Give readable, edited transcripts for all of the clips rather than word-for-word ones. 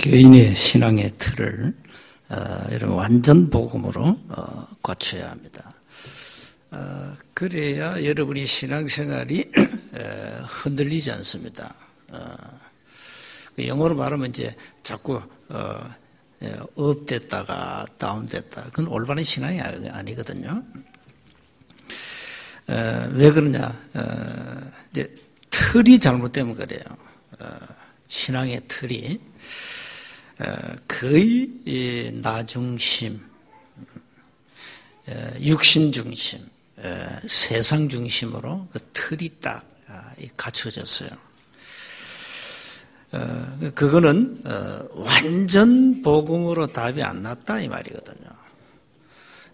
개인의 신앙의 틀을 이런 완전 복음으로 갖춰야 합니다. 그래야 여러분이 신앙생활이 흔들리지 않습니다. 영어로 말하면 이제 자꾸 업됐다가 다운됐다. 그건 올바른 신앙이 아니거든요. 왜 그러냐? 이제 틀이 잘못되면 그래요. 신앙의 틀이 거의 나 중심, 육신 중심, 세상 중심으로 그 틀이 딱 갖춰졌어요. 그거는 완전 복음으로 답이 안 났다 이 말이거든요.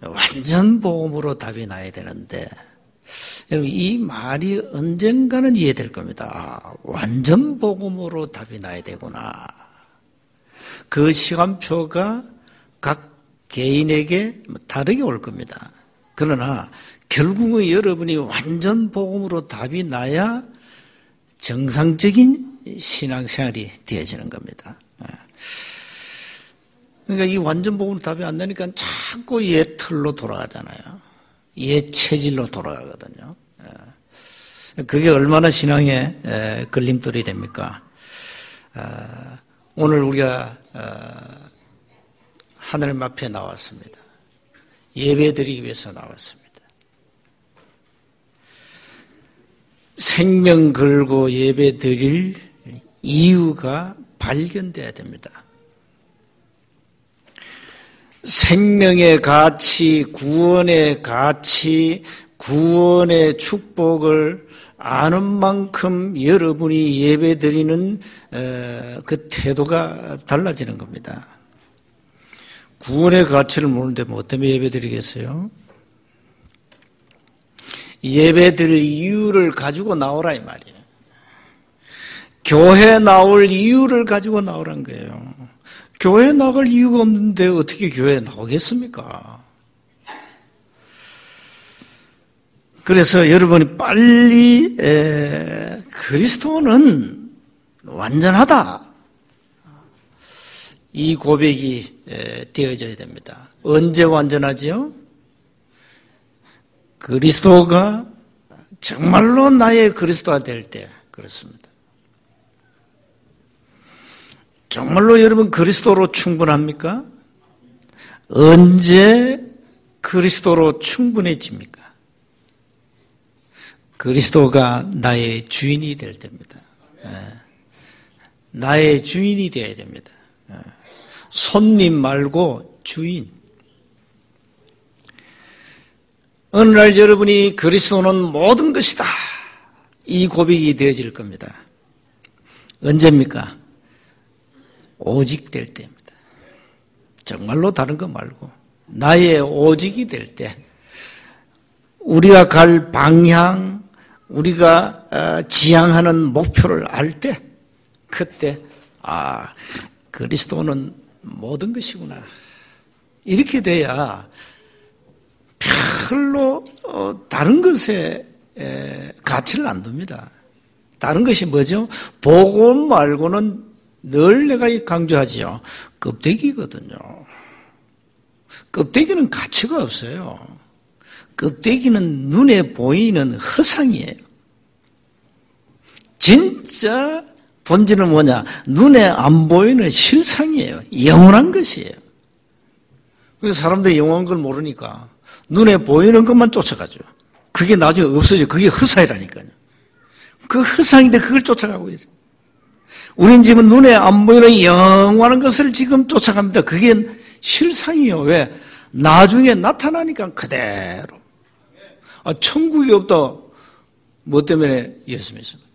완전 복음으로 답이 나야 되는데 여러분 이 말이 언젠가는 이해될 겁니다. 완전 복음으로 답이 나야 되구나. 그 시간표가 각 개인에게 다르게 올 겁니다. 그러나 결국은 여러분이 완전 복음으로 답이 나야 정상적인 신앙생활이 되어지는 겁니다. 그러니까 이 완전 복음으로 답이 안 나니까 자꾸 옛 틀로 돌아가잖아요. 옛 체질로 돌아가거든요. 그게 얼마나 신앙에 걸림돌이 됩니까? 오늘 우리가 하나님 앞에 나왔습니다. 예배드리기 위해서 나왔습니다. 생명 걸고 예배드릴 이유가 발견돼야 됩니다. 생명의 가치, 구원의 가치, 구원의 축복을 아는 만큼 여러분이 예배드리는 그 태도가 달라지는 겁니다. 구원의 가치를 모르는데 뭐 때문에 예배드리겠어요? 예배드릴 이유를 가지고 나오라 이 말이에요. 교회 나올 이유를 가지고 나오란 거예요. 교회 나갈 이유가 없는데 어떻게 교회에 나오겠습니까? 그래서 여러분이 빨리 그리스도는 완전하다. 이 고백이 되어져야 됩니다. 언제 완전하지요? 그리스도가 정말로 나의 그리스도가 될 때 그렇습니다. 정말로 여러분 그리스도로 충분합니까? 언제 그리스도로 충분해집니까? 그리스도가 나의 주인이 될 때입니다. 나의 주인이 되어야 됩니다. 손님 말고 주인. 어느 날 여러분이 그리스도는 모든 것이다. 이 고백이 되어질 겁니다. 언제입니까? 오직 될 때입니다. 정말로 다른 거 말고 나의 오직이 될 때 우리가 갈 방향, 우리가 지향하는 목표를 알 때 그때 그리스도는 모든 것이구나. 이렇게 돼야 별로 다른 것에 가치를 안 둡니다. 다른 것이 뭐죠? 복음 말고는 늘 내가 강조하지요. 껍데기거든요. 껍데기는 가치가 없어요. 껍데기는 눈에 보이는 허상이에요. 진짜 본질은 뭐냐? 눈에 안 보이는 실상이에요. 영원한 것이에요. 그래서 사람들이 영원한 걸 모르니까 눈에 보이는 것만 쫓아가죠. 그게 나중에 없어져요. 그게 허상이라니까요. 그 허상인데 그걸 쫓아가고 있어요. 우린 지금 눈에 안 보이는 영원한 것을 지금 쫓아갑니다. 그게 실상이요. 왜? 나중에 나타나니까 그대로. 천국이 없다. 뭐 때문에 예수 믿습니까?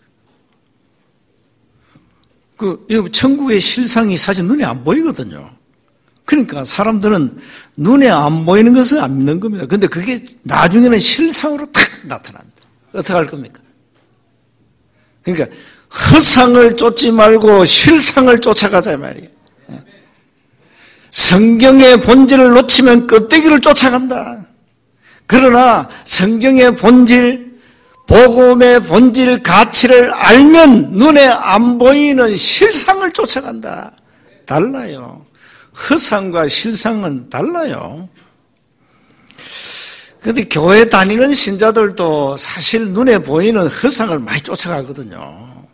천국의 실상이 사실 눈에 안 보이거든요. 그러니까 사람들은 눈에 안 보이는 것을 안 믿는 겁니다. 근데 그게 나중에는 실상으로 탁 나타납니다. 어떻게 할 겁니까? 그러니까 허상을 쫓지 말고 실상을 쫓아가자 말이에요. 성경의 본질을 놓치면 껍데기를 쫓아간다. 그러나 성경의 본질, 복음의 본질 가치를 알면 눈에 안 보이는 실상을 쫓아간다. 달라요. 허상과 실상은 달라요. 그런데 교회 다니는 신자들도 사실 눈에 보이는 허상을 많이 쫓아가거든요.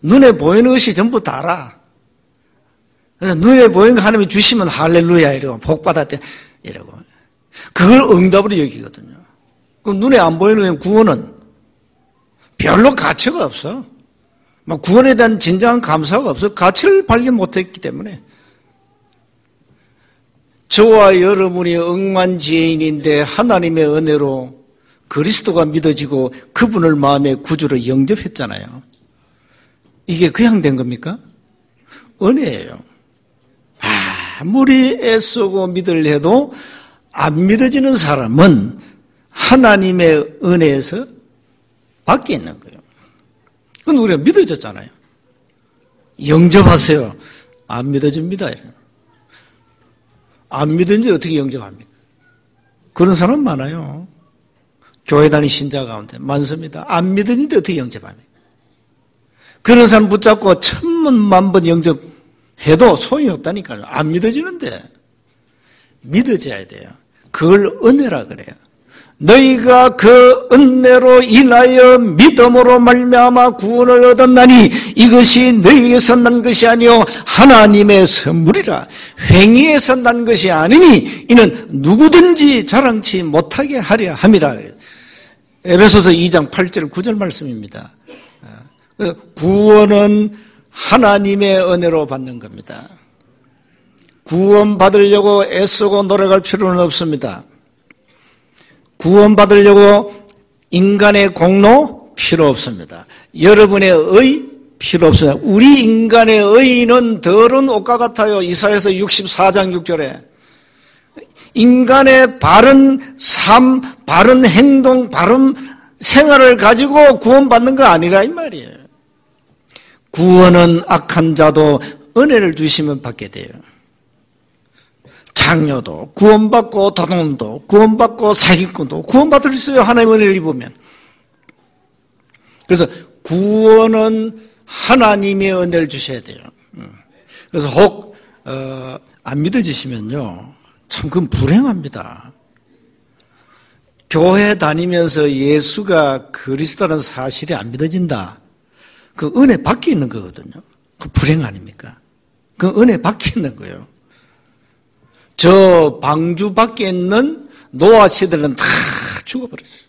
눈에 보이는 것이 전부 다라. 그래서 눈에 보이는 거 하나님이 주시면 할렐루야 이러고 복 받았대 이러고 그걸 응답으로 여기거든요. 그럼 눈에 안 보이는 구원은 별로 가치가 없어. 막 구원에 대한 진정한 감사가 없어. 가치를 발견 못했기 때문에. 저와 여러분이 억만지인인데 하나님의 은혜로 그리스도가 믿어지고 그분을 마음의 구주로 영접했잖아요. 이게 그냥 된 겁니까? 은혜예요. 아무리 애쓰고 믿으려 해도 안 믿어지는 사람은 하나님의 은혜에서 밖에 있는 거예요. 그건 우리가 믿어졌잖아요. 영접하세요. 안 믿어집니다. 안 믿은지 어떻게 영접합니까? 그런 사람 많아요. 교회 다니는 신자 가운데 많습니다. 안 믿은지 어떻게 영접합니까? 그런 사람 붙잡고 천만번 영접해도 소용이 없다니까요. 안 믿어지는데 믿어져야 돼요. 그걸 은혜라 그래요. 너희가 그 은혜로 인하여 믿음으로 말미암아 구원을 얻었나니 이것이 너희에서 난 것이 아니요 하나님의 선물이라. 행위에서 난 것이 아니니 이는 누구든지 자랑치 못하게 하려 함이라. 에베소서 2장 8절 9절 말씀입니다. 구원은 하나님의 은혜로 받는 겁니다. 구원 받으려고 애쓰고 노력할 필요는 없습니다. 구원 받으려고 인간의 공로 필요 없습니다. 여러분의 의 필요 없어요. 우리 인간의 의는 더러운 옷과 같아요. 이사야서 64장 6절에 인간의 바른 삶, 바른 행동, 바른 생활을 가지고 구원받는 거 아니라 이 말이에요. 구원은 악한 자도 은혜를 주시면 받게 돼요. 장녀도 구원받고 도둑도 구원받고 사기꾼도 구원받을 수 있어요. 하나님의 은혜를 입으면. 그래서 구원은 하나님의 은혜를 주셔야 돼요. 그래서 혹 안 믿어지시면요. 참 그건 불행합니다. 교회 다니면서 예수가 그리스도라는 사실이 안 믿어진다. 그 은혜 밖에 있는 거거든요. 그 불행 아닙니까? 그 은혜 밖에 있는 거예요. 저 방주 밖에 있는 노아 시대는 다 죽어버렸어요.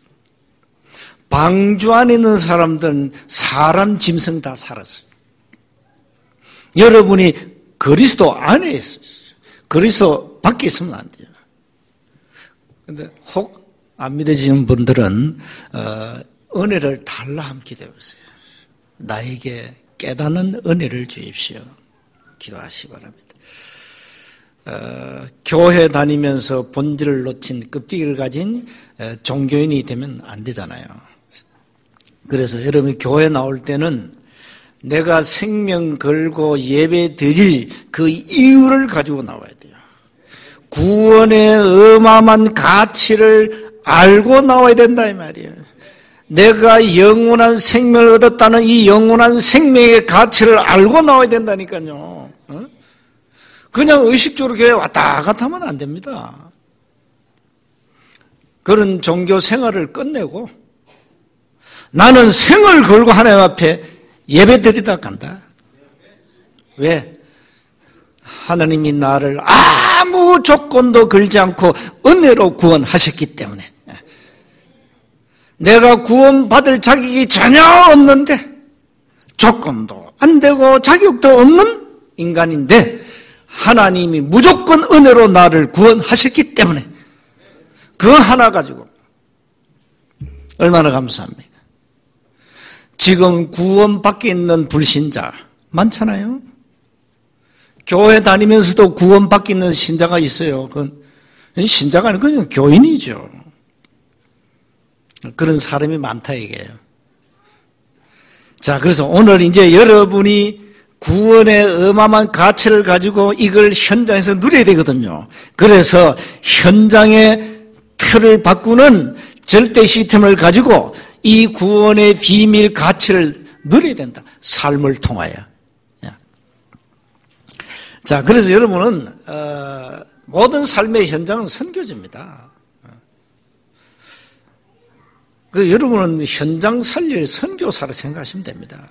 방주 안에 있는 사람들은 사람 짐승 다 살았어요. 여러분이 그리스도 안에 있어요. 그리스도 밖에 있으면 안 돼요. 그런데 혹 안 믿어지는 분들은 은혜를 달라 함 기도해보세요. 나에게 깨닫는 은혜를 주십시오. 기도하시기 바랍니다. 교회 다니면서 본질을 놓친 껍데기를 가진 종교인이 되면 안 되잖아요. 그래서 여러분이 교회 나올 때는 내가 생명 걸고 예배 드릴 그 이유를 가지고 나와야 돼요. 구원의 어마어마한 가치를 알고 나와야 된다 이 말이에요. 내가 영원한 생명을 얻었다는 이 영원한 생명의 가치를 알고 나와야 된다니까요. 그냥 의식적으로 교회 왔다 갔다 하면 안 됩니다. 그런 종교 생활을 끝내고 나는 생을 걸고 하나님 앞에 예배 드리다 간다. 왜? 하나님이 나를 아무 조건도 걸지 않고 은혜로 구원하셨기 때문에 내가 구원받을 자격이 전혀 없는데 조건도 안 되고 자격도 없는 인간인데 하나님이 무조건 은혜로 나를 구원하셨기 때문에 그 하나 가지고 얼마나 감사합니까? 지금 구원 밖에 있는 불신자 많잖아요. 교회 다니면서도 구원 밖에 있는 신자가 있어요. 그건 신자가 아니고 그냥 교인이죠. 그런 사람이 많다 이게요. 자, 그래서 오늘 이제 여러분이 구원의 어마어마한 가치를 가지고 이걸 현장에서 누려야 되거든요. 그래서 현장의 틀을 바꾸는 절대 시스템을 가지고 이 구원의 비밀 가치를 누려야 된다. 삶을 통하여. 자, 그래서 여러분은 모든 삶의 현장은 선교지입니다. 여러분은 현장 살릴 선교사로 생각하시면 됩니다.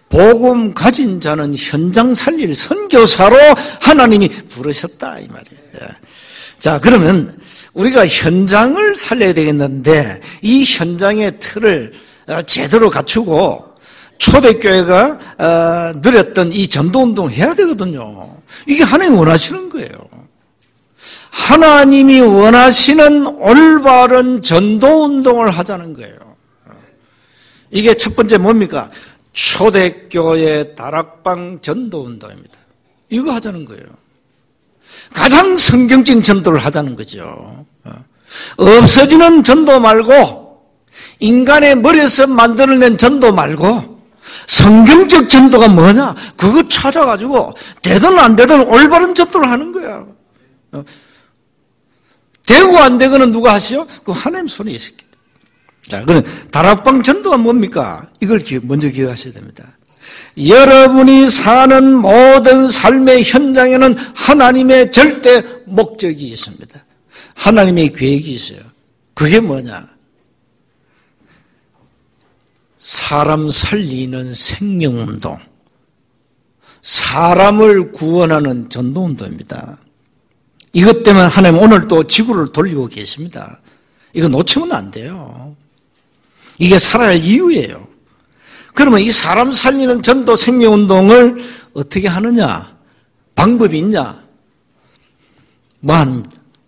복음 가진 자는 현장 살릴 선교사로 하나님이 부르셨다 이 말이에요. 자, 그러면 우리가 현장을 살려야 되겠는데 이 현장의 틀을 제대로 갖추고 초대교회가 누렸던 이 전도운동 해야 되거든요. 이게 하나님이 원하시는 거예요. 하나님이 원하시는 올바른 전도운동을 하자는 거예요. 이게 첫 번째 뭡니까? 초대교회 다락방 전도운동입니다. 이거 하자는 거예요. 가장 성경적인 전도를 하자는 거죠. 없어지는 전도 말고 인간의 머리에서 만들어낸 전도 말고 성경적 전도가 뭐냐? 그거 찾아가지고 되든 안 되든 올바른 전도를 하는 거야. 되고 안 되고는 누가 하시죠? 그 하나님 손에 있습니다. 자, 그럼 다락방 전도가 뭡니까? 이걸 먼저 기억하셔야 됩니다. 여러분이 사는 모든 삶의 현장에는 하나님의 절대 목적이 있습니다. 하나님의 계획이 있어요. 그게 뭐냐? 사람 살리는 생명운동, 사람을 구원하는 전도운동입니다. 이것 때문에 하나님 오늘 또 지구를 돌리고 계십니다. 이거 놓치면 안 돼요. 이게 살아야 할 이유예요. 그러면 이 사람 살리는 전도 생명운동을 어떻게 하느냐? 방법이 있냐?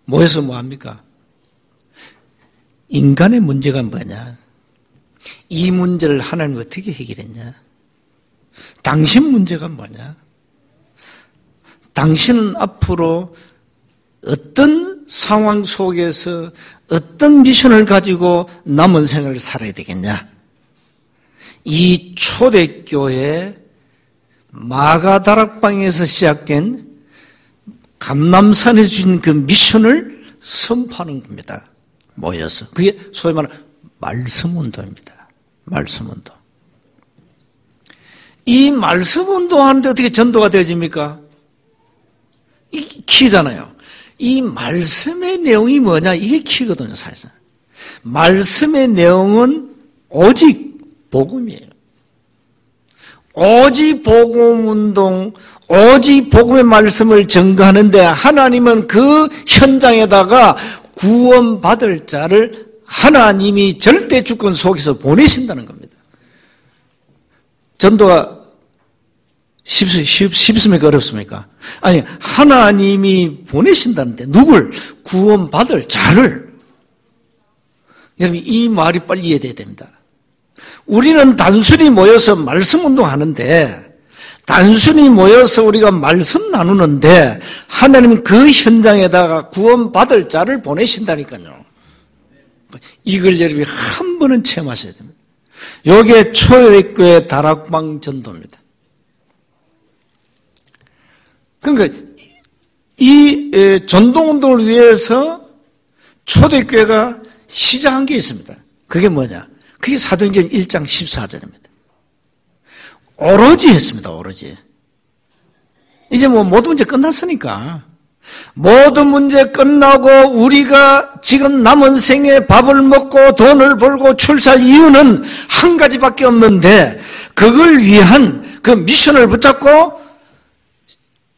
뭐해서 뭐합니까? 인간의 문제가 뭐냐? 이 문제를 하나님 어떻게 해결했냐? 당신 문제가 뭐냐? 당신은 앞으로 어떤 상황 속에서 어떤 미션을 가지고 남은 생을 살아야 되겠냐? 이 초대교회 마가다락방에서 시작된 감람산에 주신 그 미션을 선포하는 겁니다. 모여서. 그게 소위 말하는 말씀운동입니다. 말씀운동. 이 말씀운동 하는데 어떻게 전도가 되어집니까? 이 키잖아요. 이 말씀의 내용이 뭐냐? 이게 키거든요, 사실상. 말씀의 내용은 오직 복음이에요. 오직 복음운동, 오직 복음의 말씀을 전가하는데 하나님은 그 현장에다가 구원받을 자를 하나님이 절대 주권 속에서 보내신다는 겁니다. 전도가 쉽습니까? 어렵습니까? 아니, 하나님이 보내신다는데 누굴? 구원받을 자를. 여러분, 이 말이 빨리 이해돼야 됩니다. 우리는 단순히 모여서 말씀 운동하는데, 단순히 모여서 우리가 말씀 나누는데 하나님은 그 현장에다가 구원받을 자를 보내신다니까요. 이걸 여러분이 한 번은 체험하셔야 됩니다. 이게 초대교회 다락방 전도입니다. 그러니까 이 전도운동을 위해서 초대교회가 시작한 게 있습니다. 그게 뭐냐? 그게 사도행전 1장 14절입니다. 오로지 했습니다. 오로지. 이제 모든 문제 끝났으니까. 모든 문제 끝나고 우리가 지금 남은 생에 밥을 먹고 돈을 벌고 출사할 이유는 한 가지밖에 없는데 그걸 위한 그 미션을 붙잡고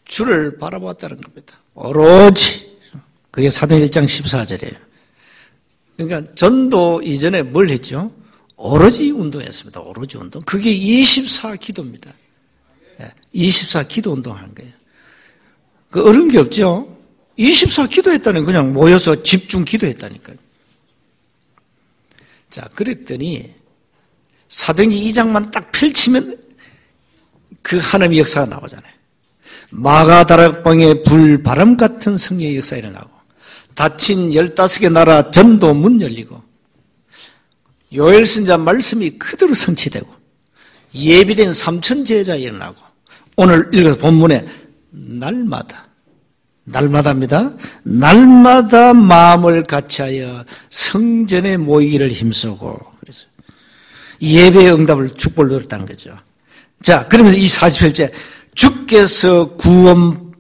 주를 바라보았다는 겁니다. 오로지. 그게 사도행전 1장 14절이에요. 그러니까 전도 이전에 뭘 했죠? 오로지 운동했습니다. 오로지 운동. 그게 24 기도입니다. 24 기도 운동한 거예요. 그 어려운 게 없죠? 24 기도했다는 그냥 모여서 집중 기도했다니까요. 자, 그랬더니 사도행전 2장만 딱 펼치면 그 하나님의 역사가 나오잖아요. 마가다락방에 불바람 같은 성령의 역사가 일어나고 닫힌 15개 나라 전도 문 열리고 요엘 선지자 말씀이 그대로 성취되고 예비된 3천 제자 일어나고 오늘 읽어서 본문에 날마다입니다. 날마다 마음을 같이하여 성전에 모이기를 힘쓰고 그래서 예배의 응답을 축복을 누렸다는 거죠. 자, 그러면서 이 48절 주께서 구원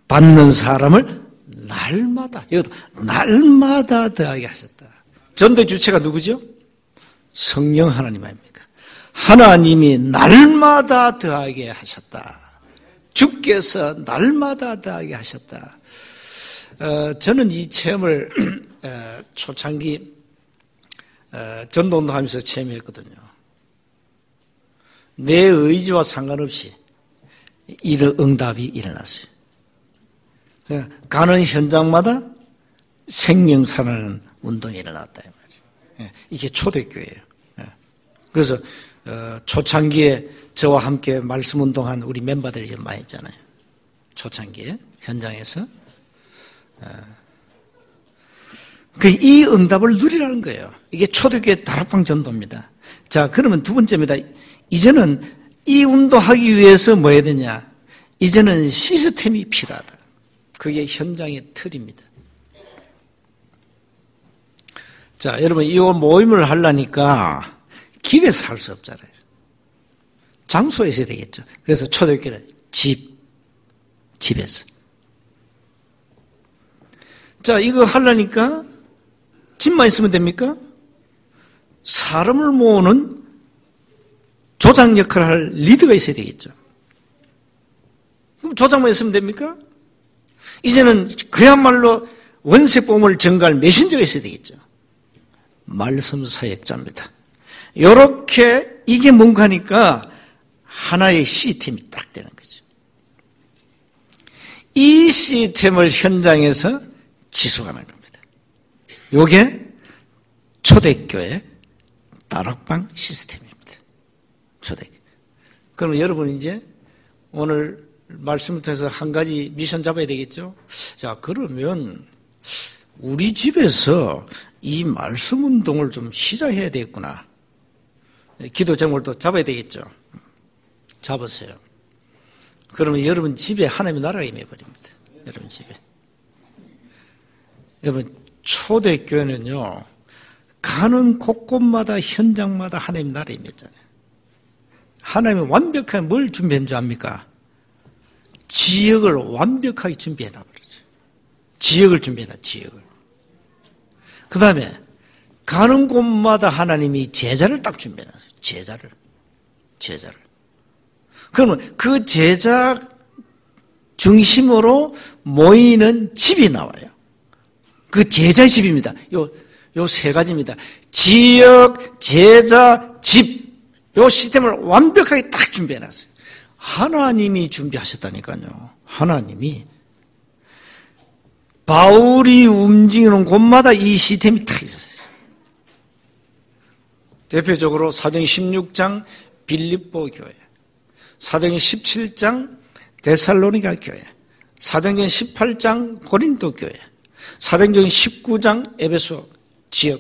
받는 사람을 날마다, 이것도 날마다 더하게 하셨다. 전도의 주체가 누구죠? 성령 하나님 아닙니까? 하나님이 날마다 더하게 하셨다. 주께서 날마다 더하게 하셨다. 저는 이 체험을 초창기 전도운동하면서 체험했거든요. 내 의지와 상관없이 이런 응답이 일어났어요. 가는 현장마다 생명 살아나는 운동이 일어났다 이 말이에요. 이게 초대교회예요. 그래서 초창기에 저와 함께 말씀 운동한 우리 멤버들이 많이 있잖아요. 초창기에 현장에서 이 응답을 누리라는 거예요. 이게 초대교회 다락방 전도입니다. 자, 그러면 두 번째입니다. 이제는 이 운동하기 위해서 뭐 해야 되냐? 이제는 시스템이 필요하다. 그게 현장의 틀입니다. 자, 여러분, 이 모임을 하려니까 길에서 할 수 없잖아요. 장소에서 해야 되겠죠. 그래서 초대교회는 집에서. 자, 이거 하려니까 집만 있으면 됩니까? 사람을 모으는 조장 역할을 할 리더가 있어야 되겠죠. 그럼 조장만 있으면 됩니까? 이제는 그야말로 원색보험을 전가할 메신저가 있어야 되겠죠. 말씀 사역자입니다. 이렇게 이게 뭔가 하니까 하나의 시스템이 딱 되는 거죠. 이 시스템을 현장에서 지속하는 겁니다. 이게 초대교회 다락방 시스템입니다. 초대교회. 그럼 여러분 이제 오늘 말씀을 통해서 한 가지 미션 잡아야 되겠죠? 자, 그러면 우리 집에서 이 말씀 운동을 좀 시작해야 되겠구나. 기도 제목도 잡아야 되겠죠? 잡으세요. 그러면 여러분 집에 하나님의 나라가 임해버립니다. 여러분 집에. 여러분, 초대교회는요, 가는 곳곳마다 현장마다 하나님의 나라가 임했잖아요. 하나님이 완벽하게 뭘 준비한 줄 압니까? 지역을 완벽하게 준비해놔 버렸어요. 지역을 준비해놔, 지역을. 그 다음에 가는 곳마다 하나님이 제자를 딱 준비해놨어요. 제자를. 그러면 그 제자 중심으로 모이는 집이 나와요. 그 제자의 집입니다. 요 세 가지입니다. 지역, 제자, 집. 요 시스템을 완벽하게 딱 준비해놨어요. 하나님이 준비하셨다니까요. 하나님이. 바울이 움직이는 곳마다 이 시스템이 딱 있었어요. 대표적으로 사도행 16장 빌립보 교회, 사도행 17장 데살로니가 교회, 사도행 18장 고린도 교회, 사도행 19장 에베소 지역,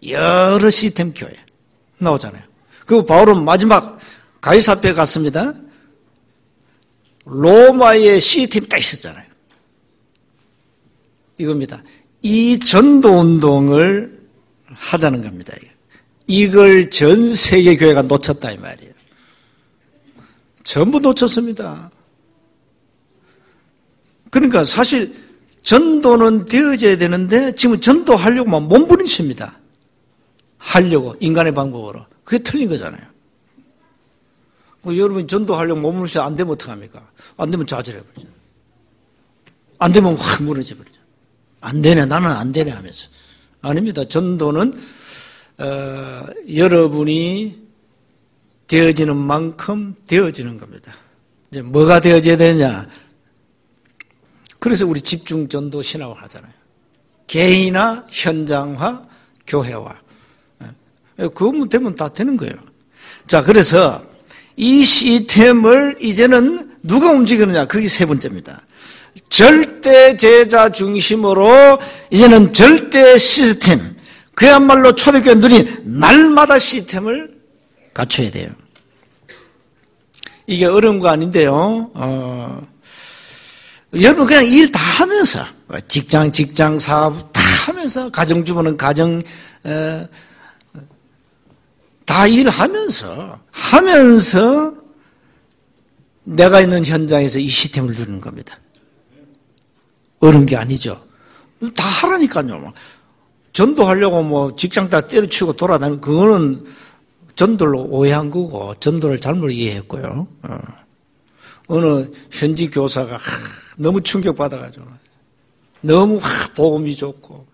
여러 시스템 교회 나오잖아요. 그리고 바울은 마지막 가이사랴에 갔습니다. 로마의 시스템이 딱 있었잖아요. 이겁니다. 이 전도운동을 하자는 겁니다. 이걸 전 세계 교회가 놓쳤다 이 말이에요. 전부 놓쳤습니다. 그러니까 사실 전도는 되어져야 되는데 지금 전도하려고만 몸부림칩니다. 하려고 인간의 방법으로. 그게 틀린 거잖아요. 여러분이 전도하려고 몸부림치면 안 되면 어떡합니까? 안 되면 좌절해버리죠. 안 되면 확 무너져버리죠. 안 되네, 나는 안 되네 하면서. 아닙니다. 전도는 여러분이 되어지는 만큼 되어지는 겁니다. 이제 뭐가 되어져야 되느냐? 그래서 우리 집중 전도 신학을 하잖아요. 개인화, 현장화, 교회화. 그것만 되면 다 되는 거예요. 자, 그래서 이 시스템을 이제는 누가 움직이느냐? 그게 세 번째입니다. 절대 제자 중심으로 이제는 절대 시스템, 그야말로 초대교회 누린 날마다 시스템을 갖춰야 돼요. 이게 어려운 거 아닌데요. 여러분 그냥 일 다 하면서 직장 사업 다 하면서 가정주부는 가정 다 일하면서 내가 있는 현장에서 이 시스템을 누리는 겁니다. 어려운 게 아니죠. 다 하라니까요. 전도하려고 뭐 직장 다 때려치우고 돌아다니는 그거는 전도를 오해한 거고 전도를 잘못 이해했고요. 어느 현지 교사가 너무 충격받아가지고 너무 복음이 좋고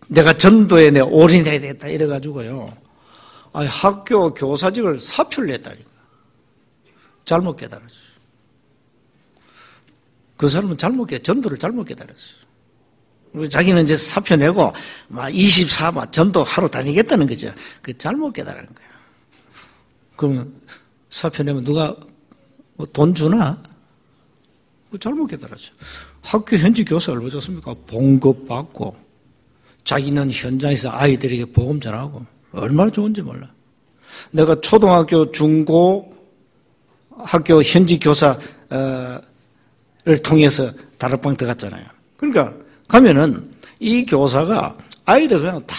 내가 전도에 내 올인해야 되겠다 이래가지고요. 학교 교사직을 사표를 냈다니까. 잘못 깨달았어요. 그 사람은 전도를 잘못 깨달았어요. 자기는 이제 사표 내고 막 24만 전도하러 다니겠다는 거죠. 그 잘못 깨달은 거예요. 그러면 사표 내면 누가 뭐 돈 주나? 잘못 깨달았죠. 학교 현지 교사 얼마 줬습니까? 봉급 받고 자기는 현장에서 아이들에게 복음 전하고 얼마나 좋은지 몰라. 내가 초등학교, 중고 학교 현지 교사를 통해서 다락방 들어갔잖아요. 그러니까 가면은 이 교사가 아이들 그냥 다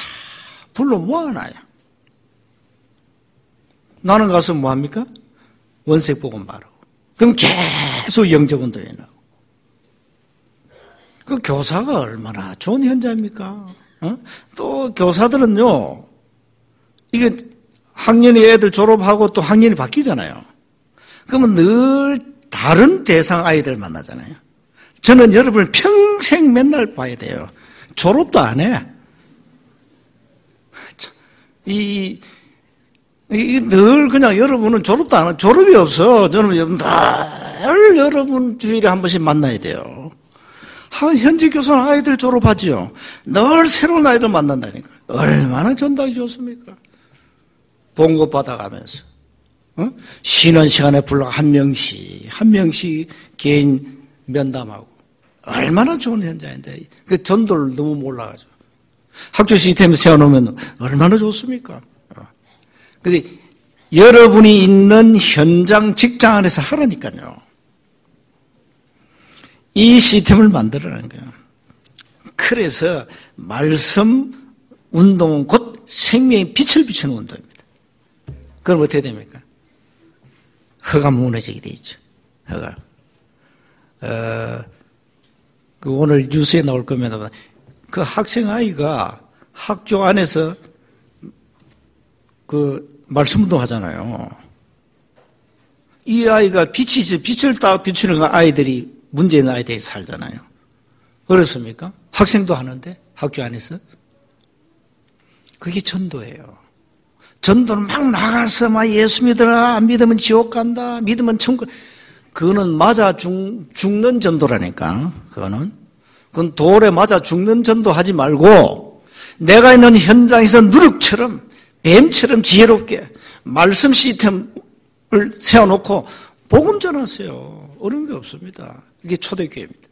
불러 모아놔요. 나는 가서 뭐 합니까? 원색 복음 말하고. 그럼 계속 영접운동에 나고. 그 교사가 얼마나 좋은 현장입니까? 또 교사들은요, 이게 학년이 애들 졸업하고 또 학년이 바뀌잖아요. 그러면 늘 다른 대상 아이들 만나잖아요. 저는 여러분을 평생 맨날 봐야 돼요. 졸업도 안 해. 늘 그냥 여러분은 졸업도 안 해. 졸업이 없어. 저는 늘 여러분 주일에 한 번씩 만나야 돼요. 현지 교사는 아이들 졸업하지요. 늘 새로운 아이들 만난다니까. 얼마나 전달이 좋습니까? 봉급 받아가면서. 쉬는 시간에 불러 한 명씩 개인 면담하고. 얼마나 좋은 현장인데. 그 전도를 너무 몰라가지고. 학교 시스템을 세워놓으면 얼마나 좋습니까? 근데 여러분이 있는 현장, 직장 안에서 하라니까요. 이 시스템을 만들어라는 거예요. 그래서 말씀 운동은 곧 생명의 빛을 비추는 운동입니다. 그럼 어떻게 됩니까? 허가 무너지게 돼 있죠. 허가. 오늘 뉴스에 나올 겁니다. 그 학생 아이가 학교 안에서 그 말씀 운동 하잖아요. 이 아이가 빛을 딱 비추는 거 아이들이 문제 있는 아이들이 살잖아요. 어렵습니까? 학생도 하는데 학교 안에서. 그게 전도예요. 전도는 막 나가서 막 예수 믿어라, 안 믿으면 지옥 간다, 믿으면 천국. 그거는 맞아 죽는 전도라니까. 그건 돌에 맞아 죽는 전도 하지 말고 내가 있는 현장에서 누룩처럼 뱀처럼 지혜롭게 말씀 시스템을 세워놓고 복음 전하세요. 어려운 게 없습니다. 이게 초대교회입니다.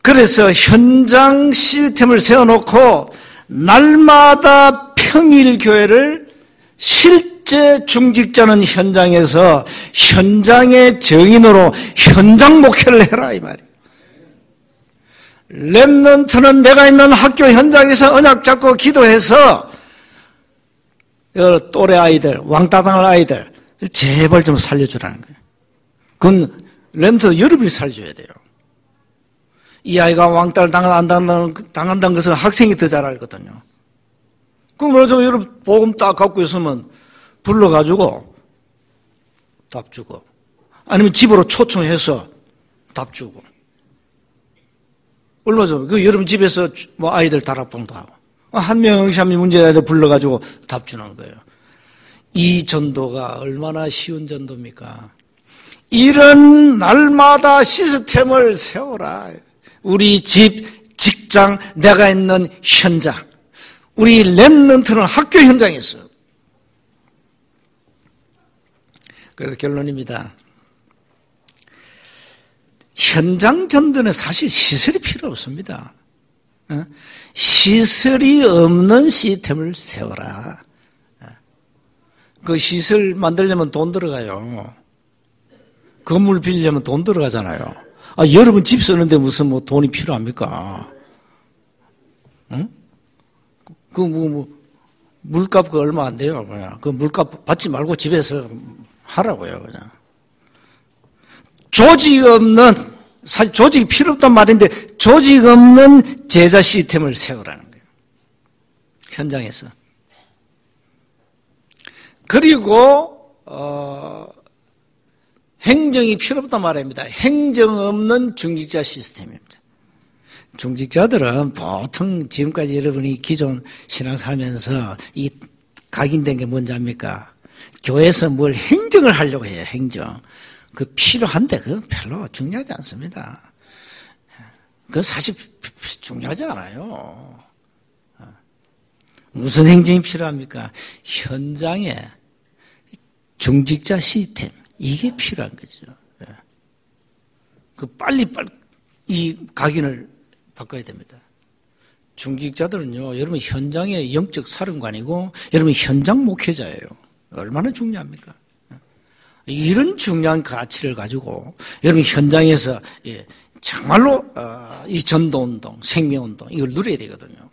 그래서 현장 시스템을 세워놓고 날마다 평일교회를 실제 중직자는 현장에서 현장의 증인으로 현장 목회를 해라 이 말이에요. 렘넌트는 내가 있는 학교 현장에서 언약 잡고 기도해서 또래 아이들, 왕따 당할 아이들 제발 좀 살려주라는 거예요. 그건 렘넌트 여러분이 살려줘야 돼요. 이 아이가 왕따를 당한다는 것은 학생이 더 잘 알거든요. 그럼 그래서 여러분 복음 딱 갖고 있으면 불러가지고 답 주고 아니면 집으로 초청해서 답 주고 얼마 전에 그 여러분 집에서 뭐 아이들 다락방도 하고 한 명씩 문제 아이들 불러가지고 답 주는 거예요. 이 전도가 얼마나 쉬운 전도입니까? 이런 날마다 시스템을 세워라. 우리 집, 직장, 내가 있는 현장. 우리 렘넌트는 학교 현장에 있어요. 그래서 결론입니다. 현장 전도는 사실 시설이 필요 없습니다. 시설이 없는 시스템을 세워라. 그 시설 만들려면 돈 들어가요. 건물 빌리려면 돈 들어가잖아요. 여러분 집 쓰는데 무슨 뭐 돈이 필요합니까? 응? 물값 그 얼마 안 돼요. 그냥. 그 물값 받지 말고 집에서 하라고요, 그냥. 조직 없는 사실 조직이 필요 없단 말인데 조직 없는 제자 시스템을 세우라는 거예요. 현장에서. 그리고 행정이 필요 없단 말입니다. 행정 없는 중직자 시스템입니다. 중직자들은 보통 지금까지 여러분이 기존 신앙 살면서 이 각인된 게 뭔지 압니까? 교회에서 뭘 행정을 하려고 해요. 행정. 그 필요한데 그건 별로 중요하지 않습니다. 그건 사실 중요하지 않아요. 무슨 행정이 필요합니까? 현장에 중직자 시스템 이게 필요한 거죠. 그 빨리 이 각인을 바꿔야 됩니다. 중직자들은요, 여러분 현장의 영적 사령관이고 여러분 현장 목회자예요. 얼마나 중요합니까? 이런 중요한 가치를 가지고 여러분 현장에서 정말로 이 전도운동, 생명운동 이걸 누려야 되거든요.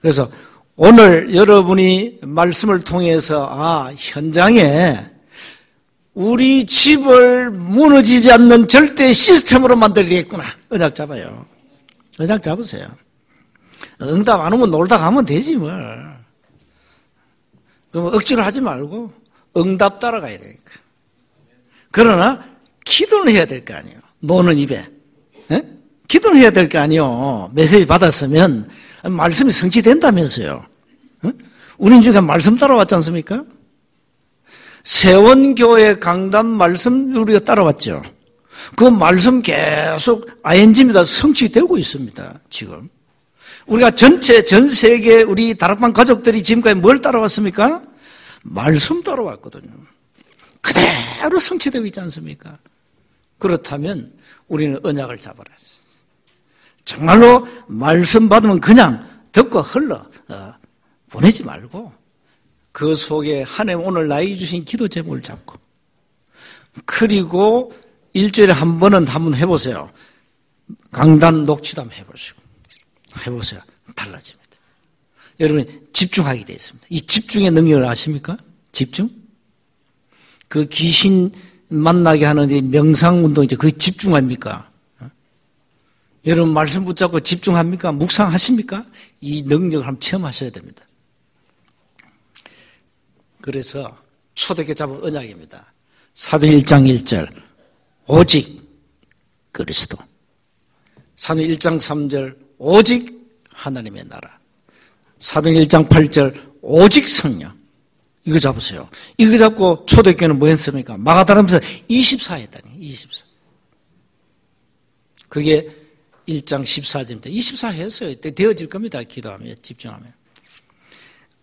그래서 오늘 여러분이 말씀을 통해서 현장에 우리 집을 무너지지 않는 절대 시스템으로 만들어야겠구나. 언약 잡아요. 언약 잡으세요. 응답 안 오면 놀다 가면 되지 뭘. 그럼 억지로 하지 말고 응답 따라가야 되니까. 그러나 기도는 해야 될 거 아니에요. 노는 입에. 기도는 해야 될 거 아니에요. 메시지 받았으면 말씀이 성취된다면서요. 우린 지금 말씀 따라왔지 않습니까? 세원교회 강단 말씀 우리가 따라왔죠. 그 말씀 계속 ING입니다. 성취되고 있습니다. 지금. 우리가 전 세계 우리 다락방 가족들이 지금까지 뭘 따라왔습니까? 말씀 따라왔거든요. 그대로 성취되고 있지 않습니까? 그렇다면 우리는 언약을 잡아라. 정말로 말씀 받으면 그냥 듣고 흘러 보내지 말고 그 속에 하나님 오늘 나에게 주신 기도 제목을 잡고 그리고 일주일에 한 번은 한번 해보세요. 강단 녹취담 해보세요. 달라집니다. 여러분 집중하게 되어 있습니다. 이 집중의 능력을 아십니까? 집중? 그 귀신 만나게 하는 명상운동이죠. 그게 집중합니까? 여러분 말씀 붙잡고 집중합니까? 묵상하십니까? 이 능력을 한번 체험하셔야 됩니다. 그래서 초대교회 잡은 언약입니다. 사도행 1장 1절 오직 그리스도. 사도행 1장 3절 오직 하나님의 나라. 사도행 1장 8절 오직 성령. 이거 잡으세요. 이거 잡고 초대교회는 뭐 했습니까? 마가다락방서 24 했다니. 24. 그게 1장 14절입니다. 24 했어요. 되어질 겁니다. 기도하면, 집중하면.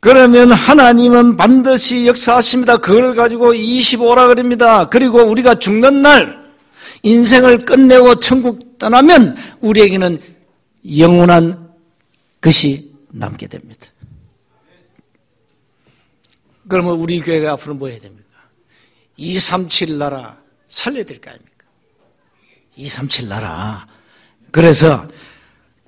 그러면 하나님은 반드시 역사하십니다. 그걸 가지고 25라 그럽니다. 그리고 우리가 죽는 날 인생을 끝내고 천국 떠나면 우리에게는 영원한 것이 남게 됩니다. 그러면 우리 교회가 앞으로 뭐 해야 됩니까? 237 나라 살려야 될 거 아닙니까? 237 나라. 그래서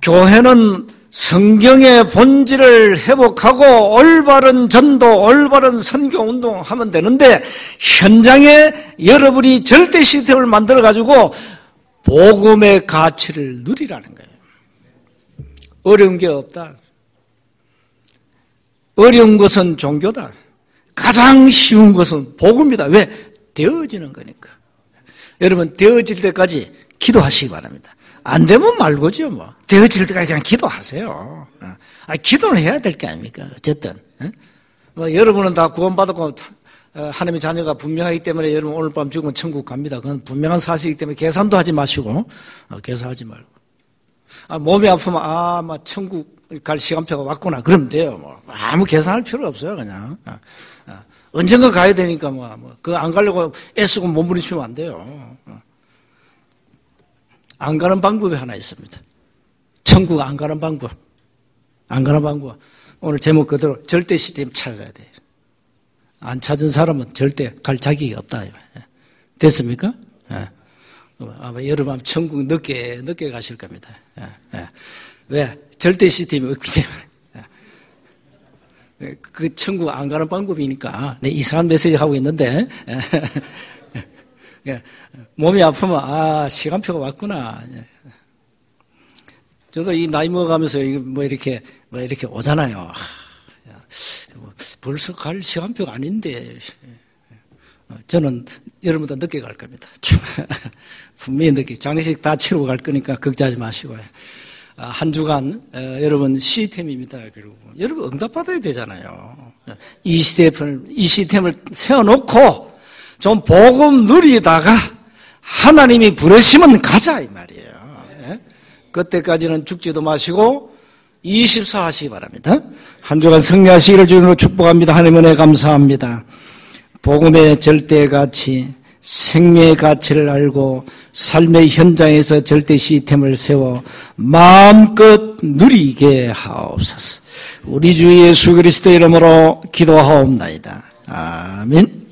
교회는 성경의 본질을 회복하고 올바른 전도, 올바른 선교 운동하면 되는데 현장에 여러분이 절대 시스템을 만들어가지고 복음의 가치를 누리라는 거예요. 어려운 게 없다. 어려운 것은 종교다. 가장 쉬운 것은 복음이다. 왜? 되어지는 거니까. 여러분 되어질 때까지 기도하시기 바랍니다. 안 되면 말고죠, 뭐. 되어질 때까지 그냥 기도하세요. 기도는 해야 될 게 아닙니까? 어쨌든. 뭐, 여러분은 다 구원받았고, 하나님의 자녀가 분명하기 때문에 여러분 오늘 밤 죽으면 천국 갑니다. 그건 분명한 사실이기 때문에 계산도 하지 마시고, 계산하지 말고. 몸이 아프면, 천국 갈 시간표가 왔구나. 그러면 돼요, 뭐. 아무 계산할 필요 없어요, 그냥. 언젠가 가야 되니까, 그거 안 가려고 애쓰고 몸부림치면 안 돼요. 안 가는 방법이 하나 있습니다. 천국 안 가는 방법. 안 가는 방법. 오늘 제목 그대로 절대 시스템 찾아야 돼요. 안 찾은 사람은 절대 갈 자격이 없다. 됐습니까? 아마 여러분 천국 늦게 가실 겁니다. 왜? 절대 시스템이 없기 때문에. 그 천국 안 가는 방법이니까. 네, 이상한 메시지 하고 있는데. 몸이 아프면 시간표가 왔구나. 저도 이 나이 먹어가면서 이렇게 오잖아요. 벌써 갈 시간표가 아닌데. 저는 여러분도 늦게 갈 겁니다. 분명히 늦게. 장례식 다 치르고 갈 거니까 걱정하지 마시고요. 한 주간 여러분 시스템입니다. 그리고 여러분 응답받아야 되잖아요. 이 시스템을 세워놓고 좀 복음 누리다가 하나님이 부르시면 가자 이 말이에요. 그때까지는 죽지도 마시고 24 하시기 바랍니다. 한 주간 승리하시기를 주님으로 축복합니다. 하나님 은혜 감사합니다. 복음의 절대 가치, 생명의 가치를 알고 삶의 현장에서 절대 시스템을 세워 마음껏 누리게 하옵소서. 우리 주 예수 그리스도 이름으로 기도하옵나이다. 아멘.